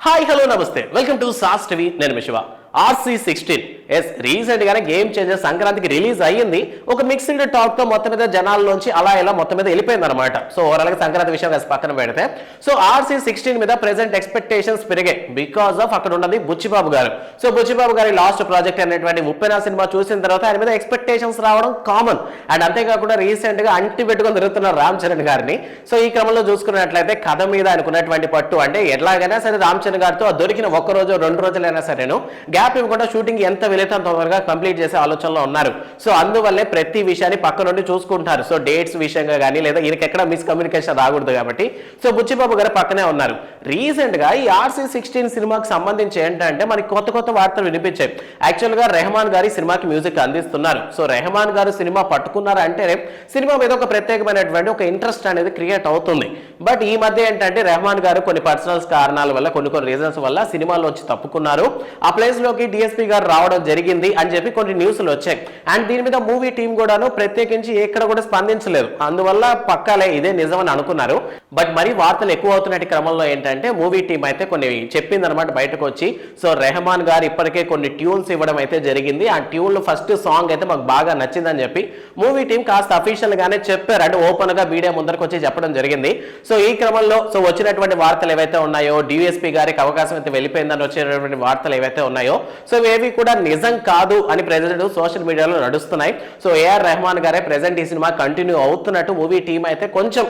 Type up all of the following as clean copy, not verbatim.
Hi hello నమస్తే welcome to sauce TV నేను Shiva RC16 recent గానే గేమ్ చేంజర్ సంక్రాంతికి రిలీజ్ అయ్యింది. ఒక మిక్స్డ్ టాక్ తో మొత్తం మీద జనాల్లోంచి అలా ఇలా మొత్తం మీద వెళ్ళిపోయింది అనమాట. సో ఓవరాల్ గా సంక్రాంతి విషయం పక్కన పెడితే సో RC16 మీద ప్రెసెంట్ ఎక్స్పెక్టేషన్స్ పెరిగాయి బికాస్ ఆఫ్ అక్కడ ఉన్నది బుచ్చిబాబు గారు. సో బుచ్చిబాబు గారి లాస్ట్ ప్రాజెక్ట్ అనేటువంటి ఉప్పెన సినిమా చూసిన తర్వాత ఆయన మీద ఎక్స్పెక్టేషన్స్ రావడం కామన్. అండ్ అంతేకాకుండా రీసెంట్ గా అంటి పెట్టుకొని తిరుగుతున్న రామ్ చరణ్ గారిని. సో ఈ క్రమంలో చూసుకున్నట్లయితే కథ మీద అనుకున్నటువంటి పట్టు అంటే ఎట్లాగైనా సరే రామ్ చరణ్ గారితో దొరికిన ఒక్క రోజు 2 రోజులైనా సరేను గ్యాప్ ఇవ్వకుండా షూటింగ్ ఎంత వీలైతే అంత త్వరగా కంప్లీట్ చేసే ఆలోచనలో ఉన్నారు. సో అందువల్లే ప్రతి విషయాన్ని పక్క నుండి చూసుకుంటారు. సో డేట్స్ విషయంగా కానీ లేదా ఈయనకి ఎక్కడ మిస్కమ్యూనికేషన్ రాకూడదు కాబట్టి సో బుచ్చిబాబు గారు పక్కనే ఉన్నారు. రీసెంట్ గా ఈ RC16 సినిమాకి సంబంధించి ఏంటంటే మనకి కొత్త కొత్త వార్తలు వినిపించాయి. యాక్చువల్ గా రెహమాన్ గారి సినిమాకి మ్యూజిక్ అందిస్తున్నారు. సో రెహమాన్ గారు సినిమా పట్టుకున్నారు అంటే సినిమా మీద ఒక ప్రత్యేకమైనటువంటి ఒక ఇంట్రెస్ట్ అనేది క్రియేట్ అవుతుంది. బట్ ఈ మధ్య ఏంటంటే రెహమాన్ గారు కొన్ని పర్సనల్స్ కారణాల వల్ల కొన్ని రీజన్స్ వల్ల సినిమాలో వచ్చి తప్పుకున్నారు. ఆ ప్లేస్ లోకి డిఎస్పీ గారు రావడం జరిగింది అని చెప్పి కొన్ని న్యూస్లు వచ్చాయి. అండ్ దీని మీద మూవీ టీం కూడాను ప్రత్యేకించి ఎక్కడ కూడా స్పందించలేదు. అందువల్ల పక్కాలే ఇదే నిజమని అనుకున్నారు. బట్ మరి వార్తలు ఎక్కువ అవుతున్నట్టు క్రమంలో ఏంటంటే మూవీ టీం అయితే కొన్ని చెప్పింది అనమాట బయటకు వచ్చి. సో రెహమాన్ గారు ఇప్పటికే కొన్ని ట్యూన్స్ ఇవ్వడం అయితే జరిగింది. ఆ ట్యూన్ ఫస్ట్ సాంగ్ అయితే మాకు బాగా నచ్చిందని చెప్పి మూవీ టీం కాస్త అఫీషియల్ గానే చెప్పారు. అంటే ఓపెన్ గా మీడియా ముందరకు వచ్చి చెప్పడం జరిగింది. సో ఈ క్రమంలో సో వచ్చినటువంటి వార్తలు ఏవైతే ఉన్నాయో డిఎస్పీ గారికి అవకాశం అయితే వెళ్ళిపోయిందని వచ్చేటువంటి వార్తలు ఏవైతే ఉన్నాయో సో ఏవి కూడా నిజం కాదు అని ప్రెజెంట్ సోషల్ మీడియాలో నడుస్తున్నాయి. సో ఏఆర్ రెహమాన్ గారే ప్రెజెంట్ ఈ సినిమా కంటిన్యూ అవుతున్నట్టు మూవీ టీం అయితే కొంచెం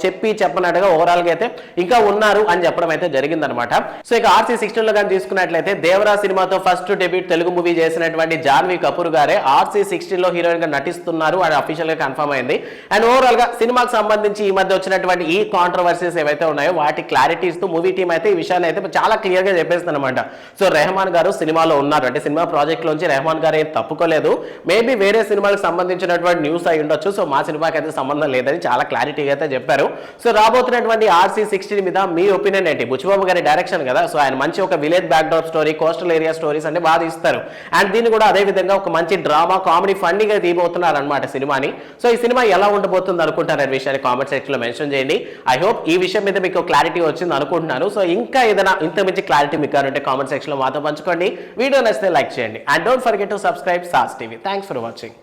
చెప్పినట్టుగా ఓవరాల్ గా అయితే ఇంకా ఉన్నారు అని చెప్పడం అయితే జరిగిందనమాట. సో ఇక RC16 లో కానీ తీసుకున్నట్లయితే దేవరా సినిమాతో ఫస్ట్ డెబ్యూట్ తెలుగు మూవీ చేసినటువంటి జాన్వీ కపూర్ గారే RC16 లో హీరోయిన్ గా నటిస్తున్నారు అని అఫీషియల్ గా కన్ఫర్మ్ అయింది. అండ్ ఓవరాల్ గా సినిమాకి సంబంధించి ఈ మధ్య వచ్చినటువంటి ఈ కాంట్రవర్సీస్ ఏవైతే ఉన్నాయో వాటి క్లారిటీ ఇస్తూ మూవీ టీం అయితే ఈ విషయాన్ని అయితే చాలా క్లియర్ గా చెప్పేస్తుంది అనమాట. సో రెహమాన్ గారు సినిమాలో ఉన్నారు అంటే సినిమా ప్రాజెక్ట్ లోంచి రెహమాన్ గారు ఏం తప్పుకోలేదు. మేబీ వేరే సినిమాలకు సంబంధించినటువంటి న్యూస్ అయి ఉండొచ్చు. సో మా సినిమాకి అయితే సంబంధం లేదని చాలా క్లారిటీగా అయితే చెప్పారు. సో రాబోతున్నటువంటి RC16 మీద మీ ఒపీనియన్ ఏంటి? బుచ్చిబాబు గారి డైరెక్షన్ కదా. సో ఆయన మంచి ఒక village backdrop story coastal area stories అంటే బాగా ఇస్తారు. అండ్ దీన్ని కూడా అదే విధంగా ఒక మంచి డ్రామా కామెడీ ఫన్నీగా తీయబోతున్నారు అనమాట సినిమాని. సో ఈ సినిమా ఎలా ఉండబోతుంది అనుకుంటారు అనే విషయాన్ని కామెంట్ సెక్షన్ లో మెన్షన్ చేయండి. ఐ హోప్ ఈ విషయం మీద మీకు క్లారిటీ వచ్చింది అనుకుంటున్నాను. సో ఇంకా ఏదైనా ఇంత మంచి క్లారిటీ మీకు అంటే కామెంట్ సెక్షన్ లో మాతో పంచుకోండి. వీడియో నచ్చితే లైక్ చేయండి. And don't forget to subscribe sauce TV. Thanks for watching.